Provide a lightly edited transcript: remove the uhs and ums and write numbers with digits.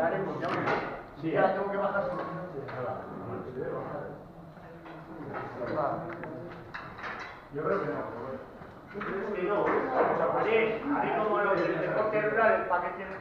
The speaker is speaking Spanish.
haremos ya una. Sí, ahora tengo que bajar su noche. Yo creo que no. Sí, no. Haré como los del deporte rural, el paquete de...